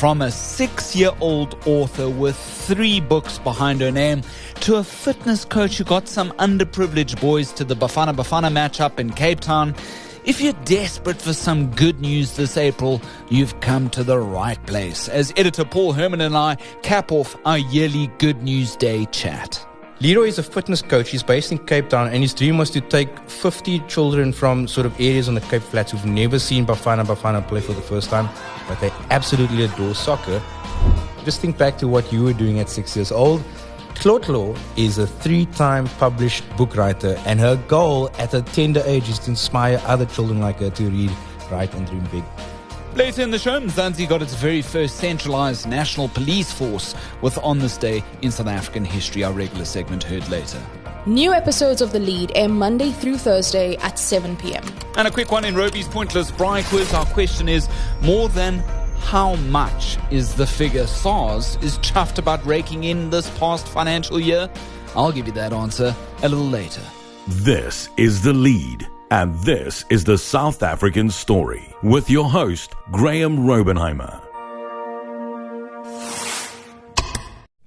From a 6-year-old author with 3 books behind her name to a fitness coach who got some underprivileged boys to the Bafana Bafana matchup in Cape Town, if you're desperate for some good news this April, you've come to the right place. As editor Paul Herman and I cap off our yearly Good News Day chat. Leroy is a fitness coach. He's based in Cape Town, and his dream was to take 50 children from sort of areas on the Cape Flats who've never seen Bafana Bafana play for the first time, but they absolutely adore soccer. Just think back to what you were doing at 6 years old. Tlotlo is a 3-time published book writer, and her goal at a tender age is to inspire other children like her to read, write, and dream big. Later in the show, Mzansi got its very first centralised national police force with On This Day in South African History, our regular segment heard later. New episodes of The Lead air Monday through Thursday at 7 p.m. And a quick one in Rauby's Pointless Braai quiz. Our question is, more than how much is the figure SARS is chuffed about raking in this past financial year? I'll give you that answer a little later. This is The Lead. And this is the South African Story with your host, Graeme Raubenheimer.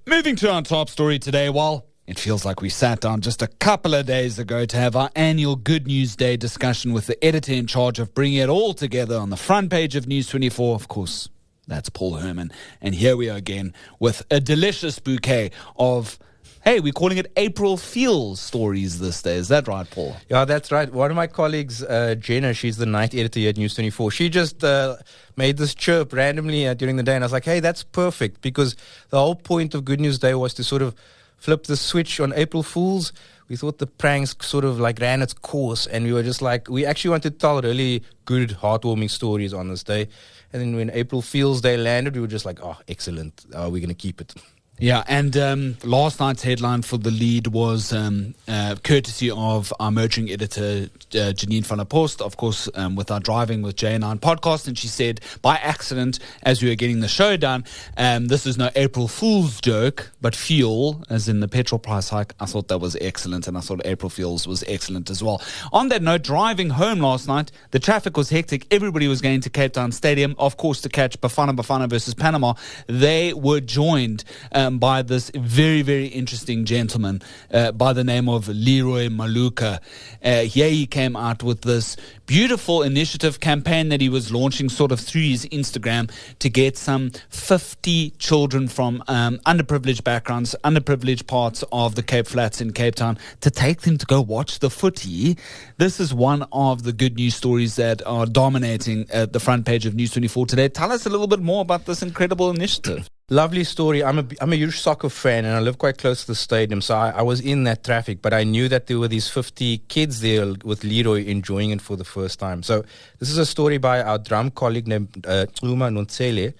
Moving to our top story today, well, it feels like we sat down just a couple of days ago to have our annual Good News Day discussion with the editor in charge of bringing it all together on the front page of News 24. Of course, that's Paul Herman. And here we are again with a delicious bouquet of... Hey, we're calling it April Feels stories this day. Is that right, Paul? Yeah, that's right. One of my colleagues, Jenna, she's the night editor here at News 24. She just made this chirp randomly during the day. And I was like, hey, that's perfect. Because the whole point of Good News Day was to sort of flip the switch on April Fools. We thought the pranks sort of like ran its course. And we were just like, we actually wanted to tell really good, heartwarming stories on this day. And then when April Feels Day landed, we were just like, oh, excellent. We're going to keep it. Yeah, and last night's headline for The Lead was courtesy of our merging editor, Janine van der Post, of course, with our Driving with J9 podcast. And she said, by accident, as we were getting the show done, this is no April Fool's joke, but fuel, as in the petrol price hike. I thought that was excellent, and I thought April Feels was excellent as well. On that note, driving home last night, the traffic was hectic. Everybody was going to Cape Town Stadium, of course, to catch Bafana Bafana versus Panama. They were joined by this very, very interesting gentleman by the name of Leroy Maluka. Here he came out with this beautiful initiative campaign that he was launching sort of through his Instagram to get some 50 children from underprivileged backgrounds, underprivileged parts of the Cape Flats in Cape Town to take them to go watch the footy. This is one of the good news stories that are dominating the front page of News 24 today. Tell us a little bit more about this incredible initiative. Lovely story. I'm a huge soccer fan, and I live quite close to the stadium, so I was in that traffic, but I knew that there were these 50 kids there with Leroy enjoying it for the first time. So this is a story by our drum colleague named Uma Nontsele.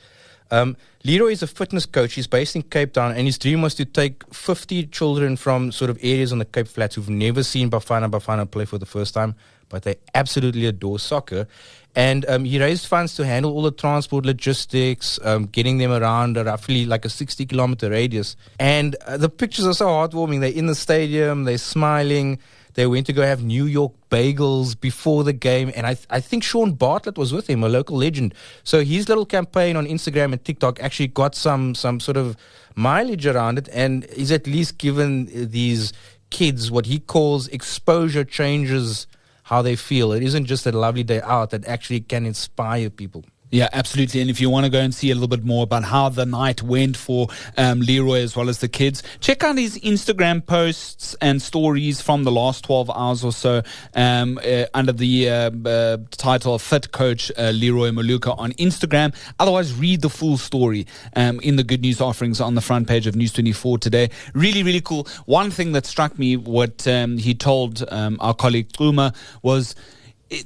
Leroy is a fitness coach. He's based in Cape Town, and his dream was to take 50 children from sort of areas on the Cape Flats who've never seen Bafana Bafana play for the first time, but they absolutely adore soccer. And he raised funds to handle all the transport logistics, getting them around roughly like a 60-kilometer radius. And the pictures are so heartwarming. They're in the stadium, they're smiling. They went to go have New York bagels before the game. And I think Sean Bartlett was with him, a local legend. So his little campaign on Instagram and TikTok actually got some sort of mileage around it. And he's at least given these kids what he calls exposure changes how they feel. It isn't just a lovely day out that actually can inspire people. Yeah, absolutely. And if you want to go and see a little bit more about how the night went for Leroy as well as the kids, check out his Instagram posts and stories from the last 12 hours or so under the title of Fit Coach Leroy Maluka on Instagram. Otherwise, read the full story in the good news offerings on the front page of News 24 today. Really, really cool. One thing that struck me, what he told our colleague Truma, was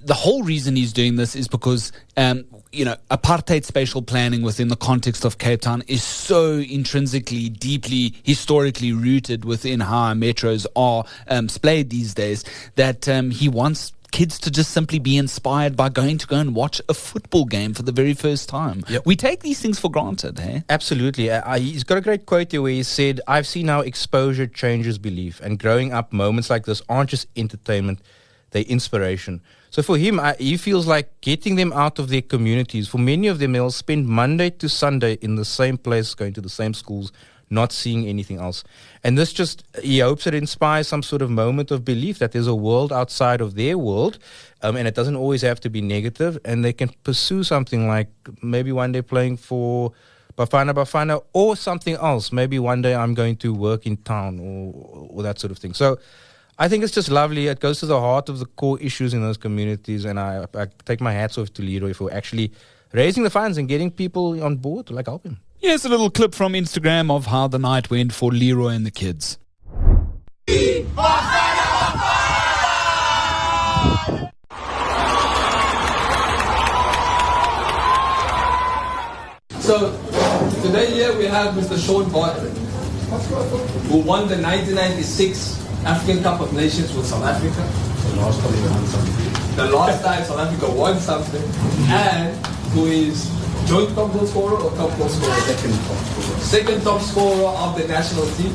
the whole reason he's doing this is because apartheid spatial planning within the context of Cape Town is so intrinsically, deeply, historically rooted within how our metros are splayed these days that he wants kids to just simply be inspired by going to go and watch a football game for the very first time. Yep. We take these things for granted, hey? Absolutely. He's got a great quote here where he said, "I've seen how exposure changes belief, and growing up, moments like this aren't just entertainment. their inspiration. So for him, he feels like getting them out of their communities. For many of them, they'll spend Monday to Sunday in the same place, going to the same schools, not seeing anything else. And this just, he hopes it inspires some sort of moment of belief that there's a world outside of their world, and it doesn't always have to be negative, and they can pursue something like maybe one day playing for Bafana Bafana or something else. Maybe one day I'm going to work in town or that sort of thing. So I think it's just lovely. It goes to the heart of the core issues in those communities, and I take my hats off to Leroy for actually raising the funds and getting people on board to help him. Here's a little clip from Instagram of how the night went for Leroy and the kids. So today here we have Mr. Sean Bartlett, who won the 1996 African Cup of Nations with South Africa. The last time South Africa won something, and who is joint top goal scorer or top goal scorer? Second top scorer of the national team.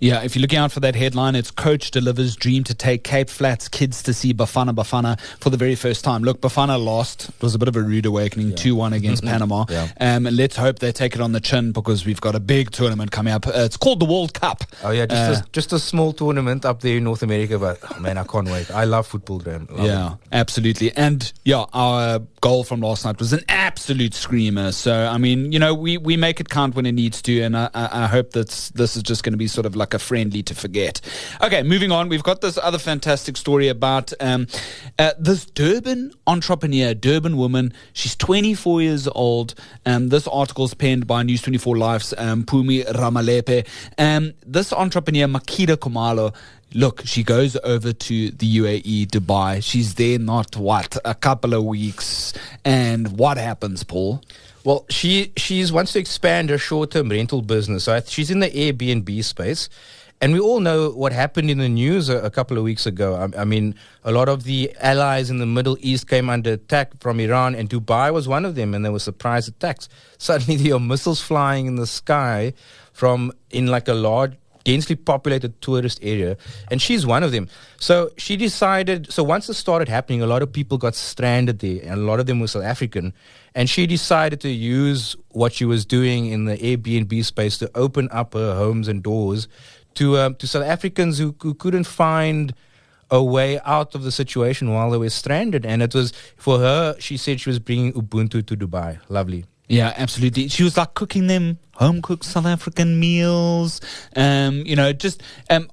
Yeah, if you're looking out for that headline, it's Coach delivers dream to take Cape Flats kids to see Bafana Bafana for the very first time. Look, Bafana lost. It was a bit of a rude awakening, 2-1 against Panama. And let's hope they take it on the chin, because we've got a big tournament coming up. It's called the World Cup. Oh, yeah, just a small tournament up there in North America. But, man, I can't wait. I love football, Graeme. Yeah, absolutely. And, yeah, our goal from last night was an absolute screamer. So, I mean, we make it count when it needs to. And I hope that this is just going to be sort of like a friendly to forget. Okay, moving on. We've got this other fantastic story about this Durban entrepreneur, Durban woman. She's 24 years old. This article is penned by News 24 Life's Phumi Ramalepe. This entrepreneur, Makita Kumalo, look, she goes over to the UAE, Dubai. She's there a couple of weeks. And what happens, Paul? Well, she wants to expand her short-term rental business. So she's in the Airbnb space. And we all know what happened in the news a couple of weeks ago. I mean, a lot of the allies in the Middle East came under attack from Iran, and Dubai was one of them, and there were surprise attacks. Suddenly there are missiles flying in the sky in a large, densely populated tourist area, and she's one of them. So she decided, once it started happening, a lot of people got stranded there, and a lot of them were South African, and she decided to use what she was doing in the Airbnb space to open up her homes and doors to South Africans who couldn't find a way out of the situation while they were stranded. And it was, for her, she said she was bringing Ubuntu to Dubai. Lovely. Yeah, absolutely. She was cooking them home-cooked South African meals, just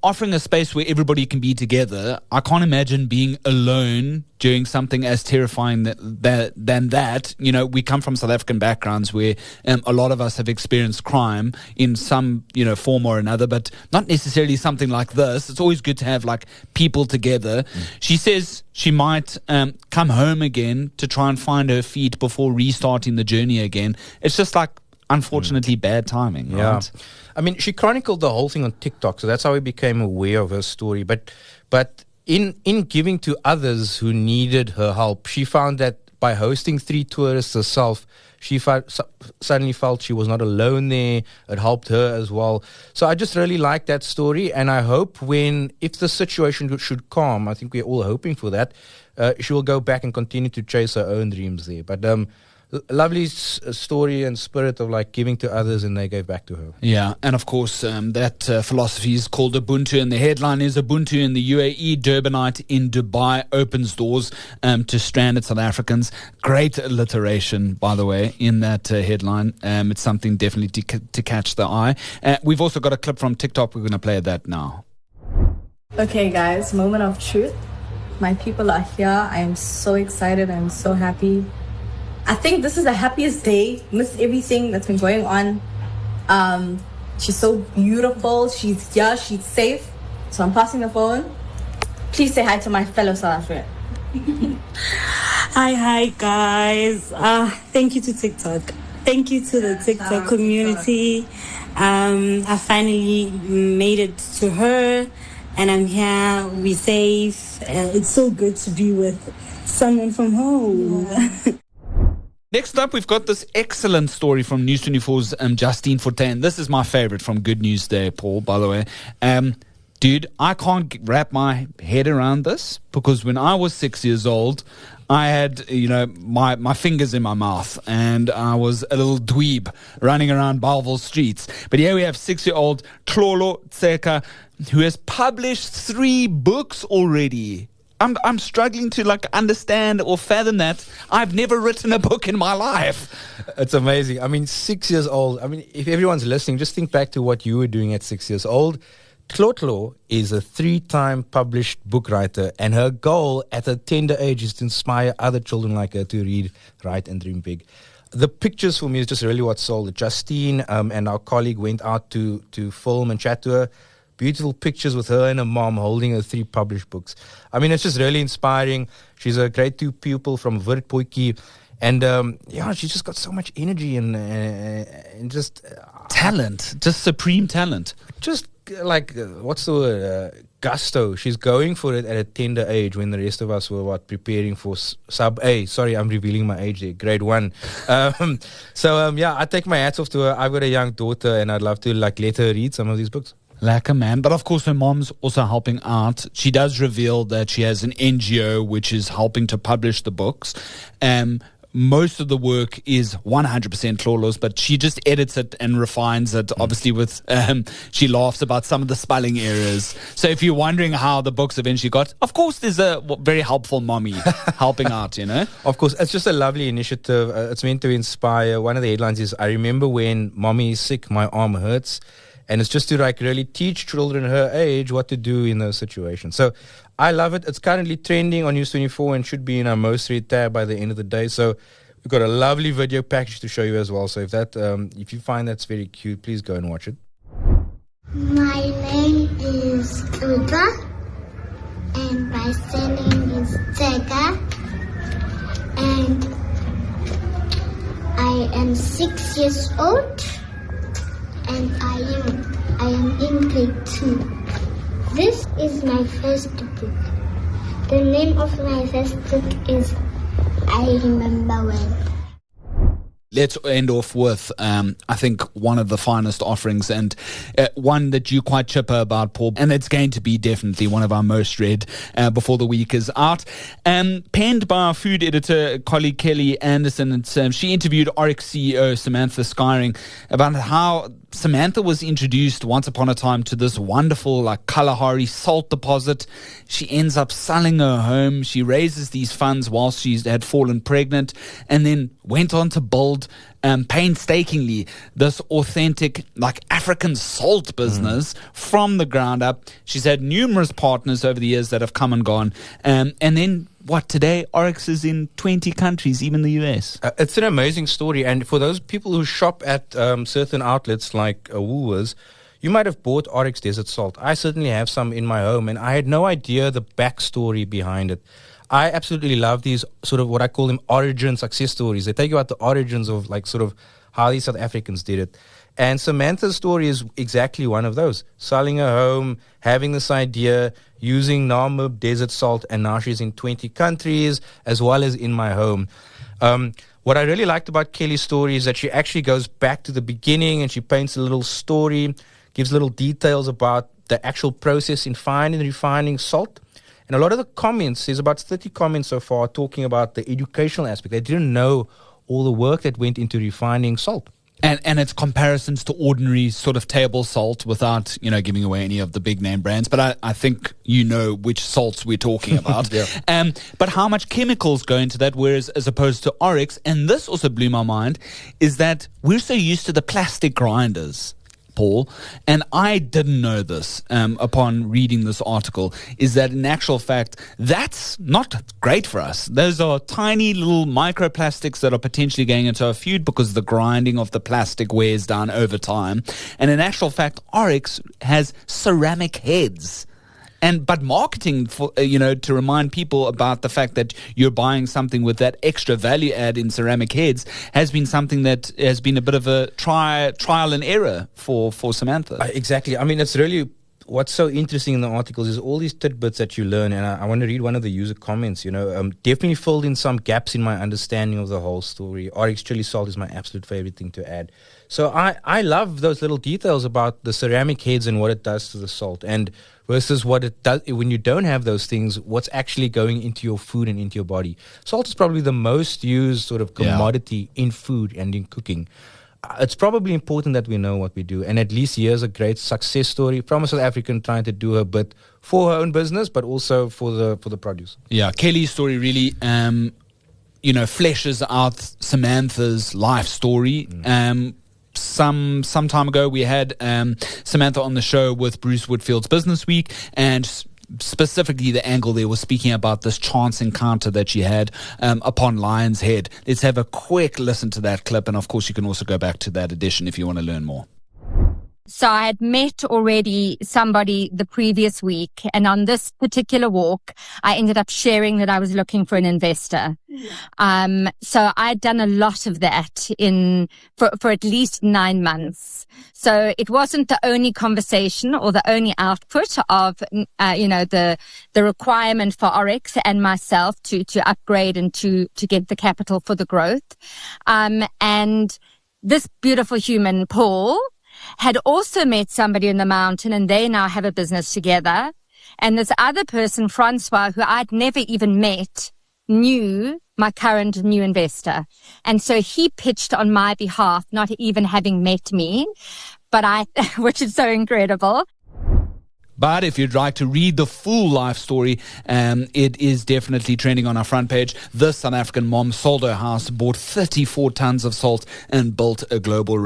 offering a space where everybody can be together. I can't imagine being alone doing something as terrifying than that. We come from South African backgrounds where a lot of us have experienced crime in some, form or another, but not necessarily something like this. It's always good to have people together. She says she might come home again to try and find her feet before restarting the journey again. It's just unfortunately bad timing, right? Yeah. I mean, she chronicled the whole thing on TikTok, so that's how we became aware of her story. But in giving to others who needed her help, she found that by hosting 3 tourists herself, she suddenly felt she was not alone there. It helped her as well. So I just really like that story, and I hope if the situation should calm, I think we're all hoping for that, she will go back and continue to chase her own dreams there. But lovely story and spirit of giving to others, and they gave back to her. Yeah, and of course that philosophy is called Ubuntu, and the headline is Ubuntu in the UAE, Durbanite in Dubai opens doors to stranded South Africans. Great alliteration, by the way, in that headline. It's something definitely to catch the eye. We've also got a clip from TikTok. We're going to play that now. Okay guys, moment of truth. My people are here. I am so excited. I'm so happy. I think this is the happiest day. Miss everything that's been going on. She's so beautiful. She's here. She's safe. So I'm passing the phone. Please say hi to my fellow South African. Hi guys. Thank you to TikTok. Thank you to the TikTok community. I finally made it to her, and I'm here. We're safe. It's so good to be with someone from home. Next up, we've got this excellent story from News 24's Justine Fortin. This is my favorite from Good News Day, Paul, by the way. Dude, I can't wrap my head around this because when I was 6 years old, I had, my fingers in my mouth and I was a little dweeb running around Belleville streets. But here we have 6-year-old Tlolo Tseka who has published 3 books already. I'm struggling to understand or fathom that. I've never written a book in my life. It's amazing. I mean, 6 years old. I mean, if everyone's listening, just think back to what you were doing at 6 years old. Tlotlo is a 3-time published book writer, and her goal at a tender age is to inspire other children like her to read, write, and dream big. The pictures for me is just really what sold it. Justine and our colleague went out to film and chat to her. Beautiful pictures with her and her mom holding her 3 published books. I mean, it's just really inspiring. She's a grade 2 pupil from Witpootjie. And, she's just got so much energy and just... talent. Just supreme talent. Just what's the word? Gusto. She's going for it at a tender age when the rest of us were, preparing for sub A. Sorry, I'm revealing my age there. Grade 1. I take my hats off to her. I've got a young daughter and I'd love to let her read some of these books. Like a man. But of course, her mom's also helping out. She does reveal that she has an NGO which is helping to publish the books. Most of the work is 100% Tlolo's, but she just edits it and refines it. Obviously, with she laughs about some of the spelling errors. So if you're wondering how the books eventually got, of course, there's a very helpful mommy helping out, Of course, it's just a lovely initiative. It's meant to inspire. One of the headlines is, I remember when mommy is sick, my arm hurts. And it's just to really teach children her age what to do in those situations. So I love it. It's currently trending on News 24 and should be in our most read tab by the end of the day. So we've got a lovely video package to show you as well. So if you find that's very cute, please go and watch it. My name is Uta and my surname is Tseka. And I am 6 years old. And I am in grade 2. This is my first book. The name of my first book is I Remember When. Let's end off with, I think, one of the finest offerings and one that you're quite chipper about, Paul, and it's going to be definitely one of our most read before the week is out. Penned by our food editor colleague Kelly Anderson, she interviewed Oryx CEO Samantha Skyring about how Samantha was introduced once upon a time to this wonderful Kalahari salt deposit. She ends up selling her home. She raises these funds whilst she had fallen pregnant and then went on to build painstakingly this authentic African salt business from the ground up. She's had numerous partners over the years that have come and gone. And then today Oryx is in 20 countries, even the US. It's an amazing story. And for those people who shop at certain outlets like Woolworths, you might have bought Oryx Desert Salt. I certainly have some in my home, and I had no idea the backstory behind it. I absolutely love these sort of what I call them origin success stories. They take you about the origins of how these South Africans did it. And Samantha's story is exactly one of those. Selling her home, having this idea, using Namib desert salt, and now she's in 20 countries as well as in my home. What I really liked about Kelly's story is that she actually goes back to the beginning and she paints a little story, gives little details about the actual process in finding and refining salt. And a lot of the comments, there's about 30 comments so far talking about the educational aspect. They didn't know all the work that went into refining salt. And it's comparisons to ordinary sort of table salt without, giving away any of the big name brands. But I think which salts we're talking about. Yeah. But how much chemicals go into that, whereas as opposed to Oryx, and this also blew my mind, is that we're so used to the plastic grinders, Paul, and I didn't know this upon reading this article, is that in actual fact, that's not great for us. Those are tiny little microplastics that are potentially going into our food because the grinding of the plastic wears down over time. And in actual fact, Oryx has ceramic heads. But marketing for to remind people about the fact that you're buying something with that extra value add in ceramic heads has been something that has been a bit of a trial and error for Samantha. Exactly. I mean, it's really what's so interesting in the articles is all these tidbits that you learn, and I want to read one of the user comments. Definitely filled in some gaps in my understanding of the whole story. Oryx chili salt is my absolute favorite thing to add. So I love those little details about the ceramic heads and what it does to the salt, and versus what it does when you don't have those things, what's actually going into your food and into your body. Salt is probably the most used sort of commodity in food and in cooking. It's probably important that we know what we do. And at least here's a great success story from a South African trying to do a bit for her own business, but also for the produce. Yeah, Kelly's story really, fleshes out Samantha's life story. Some time ago, we had Samantha on the show with Bruce Whitfield's Business Week, and specifically the angle there was speaking about this chance encounter that she had upon Lion's Head. Let's have a quick listen to that clip, and of course you can also go back to that edition if you want to learn more. So I had met already somebody the previous week, and on this particular walk, I ended up sharing that I was looking for an investor. So I'd done a lot of that for at least 9 months. So it wasn't the only conversation or the only output of, the requirement for Oryx and myself to upgrade and to get the capital for the growth. And this beautiful human, Paul, had also met somebody in the mountain, and they now have a business together. And this other person, Francois, who I'd never even met, knew my current new investor. And so he pitched on my behalf, not even having met me, which is so incredible. But if you'd like to read the full life story, it is definitely trending on our front page. This South African mom sold her house, bought 34 tons of salt, and built a global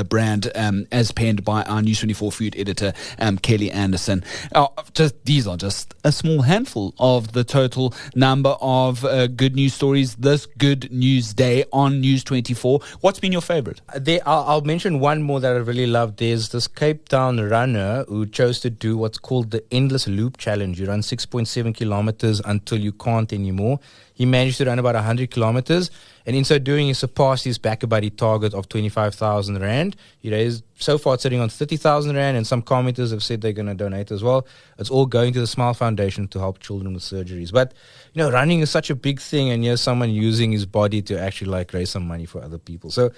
brand, as penned by our News 24 food editor, Kelly Anderson. These are just a small handful of the total number of good news stories this Good News Day on News 24. What's been your favorite? I'll mention one more that I really loved. There's this Cape Town runner who chose to do what's called the Endless Loop Challenge. You run 6.7 kilometers until you can't anymore. He managed to run about 100 kilometers, and in so doing, he surpassed his BackaBuddy target of 25,000 Rand. So far it's sitting on 30,000 Rand, and some commenters have said they're going to donate as well. It's all going to the Smile Foundation to help children with surgeries. But, running is such a big thing, and here's someone using his body to actually raise some money for other people. So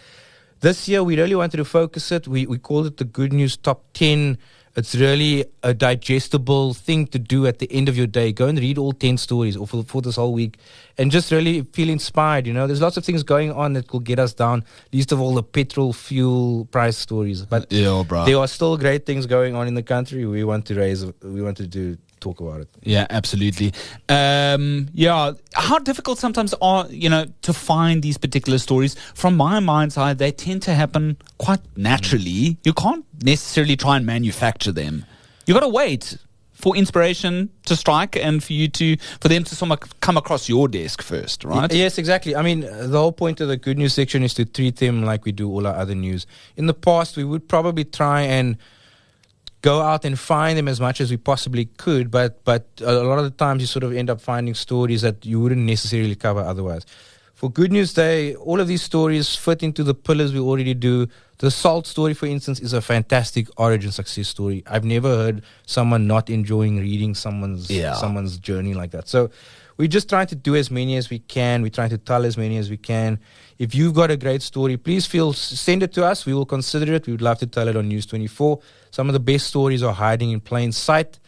this year, we really wanted to focus it. We called it the Good News Top 10. It's really a digestible thing to do at the end of your day. Go and read all 10 stories or for this whole week and just really feel inspired. There's lots of things going on that could get us down, least of all the petrol fuel price stories. But there are still great things going on in the country. We want to talk about it. Yeah, absolutely. How difficult sometimes are, to find these particular stories. From my mind's eye, they tend to happen quite naturally. You can't necessarily try and manufacture them. You got to wait for inspiration to strike and for them to come across your desk first, right? Yes, exactly. I mean, the whole point of the good news section is to treat them like we do all our other news. In the past, we would probably try and go out and find them as much as we possibly could, but a lot of the times you sort of end up finding stories that you wouldn't necessarily cover otherwise. For Good News Day, all of these stories fit into the pillars we already do. The salt story, for instance, is a fantastic origin success story. I've never heard someone not enjoying reading someone's journey like that. So we're just trying to do as many as we can. We're trying to tell as many as we can. If you've got a great story, please send it to us. We will consider it. We would love to tell it on News 24. Some of the best stories are hiding in plain sight.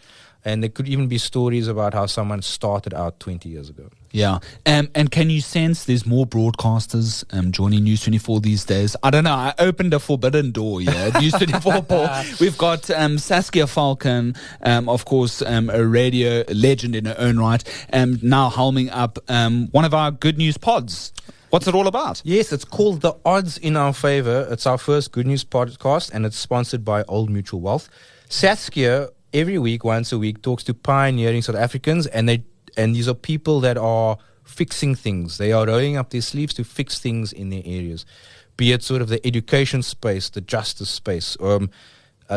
And there could even be stories about how someone started out 20 years ago. Yeah. And can you sense there's more broadcasters joining News 24 these days? I don't know. I opened a forbidden door here at News 24, Paul. We've got Saskia Falcon, of course, a radio legend in her own right, now helming up one of our Good News pods. What's it all about? Yes, it's called The Odds in Our Favor. It's our first Good News podcast, and it's sponsored by Old Mutual Wealth. Saskia, every week, once a week, talks to pioneering South Africans, and these are people that are fixing things. They are rolling up their sleeves to fix things in their areas, be it sort of the education space, the justice space,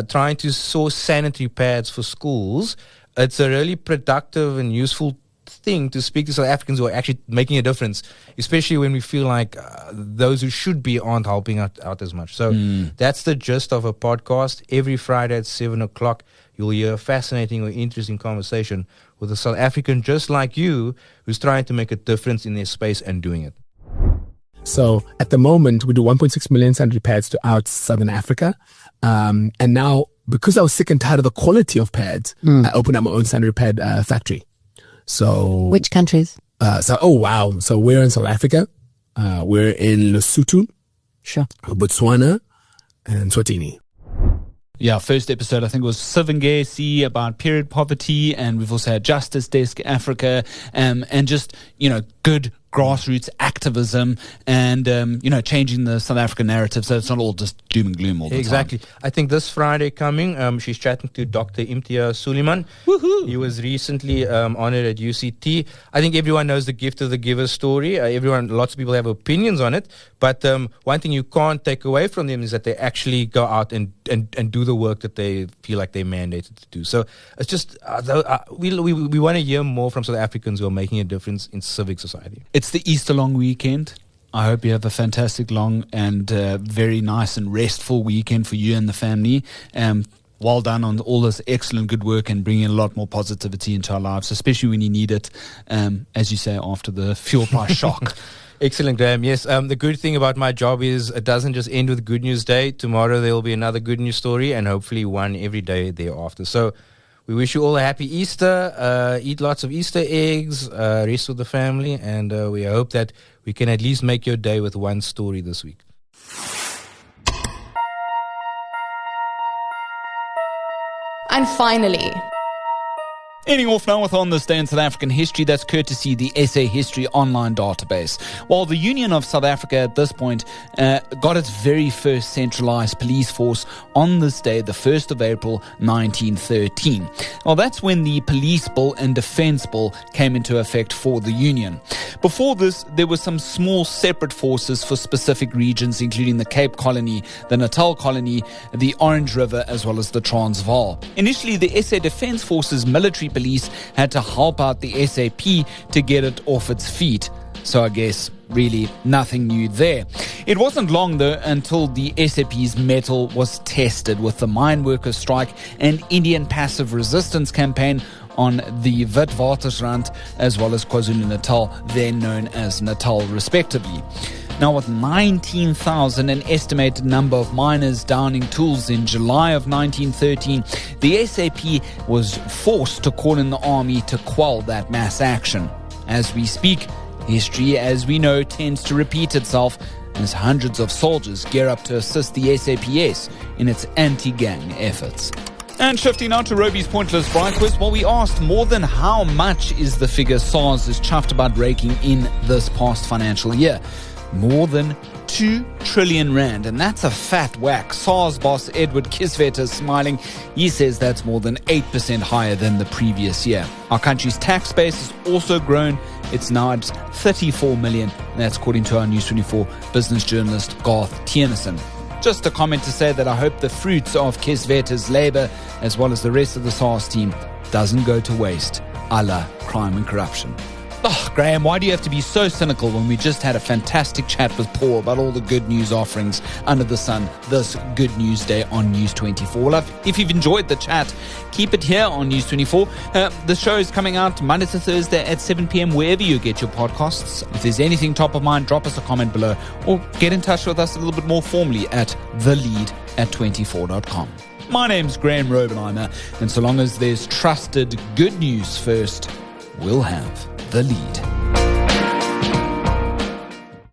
trying to source sanitary pads for schools. It's a really productive and useful thing to speak to South Africans who are actually making a difference, especially when we feel like those who should be aren't helping out as much. So that's the gist of a podcast. Every Friday at 7 o'clock, you'll hear a fascinating or interesting conversation with a South African just like you who's trying to make a difference in their space and doing it. So at the moment, we do 1.6 million sanitary pads throughout Southern Africa. And now, because I was sick and tired of the quality of pads, I opened up my own sanitary pad factory. So which countries? So we're in South Africa. We're in Lesotho, sure, Botswana, and Swatini. Yeah, first episode I think was Sivangesi about period poverty, and we've also had Justice Desk Africa, and just good grassroots activism and changing the South African narrative, so it's not all just doom and gloom all the time. Exactly. I think this Friday coming, she's chatting to Dr. Imtiaz Suleiman. Woohoo! He was recently honored at UCT. I think everyone knows the gift of the giver story. Lots of people have opinions on it, but one thing you can't take away from them is that they actually go out and do the work that they feel like they're mandated to do. So it's just we want to hear more from South Africans who are making a difference in civic society. It's the Easter long weekend. I hope you have a fantastic long and very nice and restful weekend for you and the family. Well done on all this excellent good work and bringing a lot more positivity into our lives, especially when you need it, as you say, after the fuel price shock. Excellent, Graeme. Yes, the good thing about my job is it doesn't just end with Good News Day. Tomorrow there will be another good news story and hopefully one every day thereafter. So we wish you all a happy Easter. Eat lots of Easter eggs, rest with the family, and we hope that we can at least make your day with one story this week. And finally, Ending off now with On This Day in South African History, that's courtesy the SA History online database. While the Union of South Africa at this point got its very first centralised police force on this day, the 1st of April 1913. Well, that's when the Police Bill and Defence Bill came into effect for the Union. Before this, there were some small separate forces for specific regions, including the Cape Colony, the Natal Colony, the Orange River, as well as the Transvaal. Initially, the SA Defence Force's military police had to help out the SAP to get it off its feet. So I guess really nothing new there. It wasn't long though until the SAP's mettle was tested with the mine workers strike and Indian passive resistance campaign on the Witwatersrand as well as KwaZulu-Natal, then known as Natal respectively. Now, with 19,000, an estimated number of miners downing tools in July of 1913, the SAP was forced to call in the army to quell that mass action. As we speak, history, as we know, tends to repeat itself as hundreds of soldiers gear up to assist the SAPS in its anti-gang efforts. And shifting now to Rauby's Pointless Bright Quiz, well, we asked more than how much is the figure SARS is chuffed about raking in this past financial year. More than 2 trillion rand, and that's a fat whack. SARS boss Edward Kisvet is smiling. He says that's more than 8% higher than the previous year. Our country's tax base has also grown. It's now at 34 million. That's according to our News 24 business journalist Garth Tierneson. Just a comment to say that I hope the fruits of Kisvet's labour, as well as the rest of the SARS team, doesn't go to waste, a la crime and corruption. Oh, Graeme, why do you have to be so cynical when we just had a fantastic chat with Paul about all the good news offerings under the sun this Good News Day on News 24? Well, if you've enjoyed the chat, keep it here on News 24. The show is coming out Monday to Thursday at 7 p.m. wherever you get your podcasts. If there's anything top of mind, drop us a comment below or get in touch with us a little bit more formally at thelead@24.com. My name's Graeme Raubenheimer, and so long as there's trusted good news first, we'll have The Lead.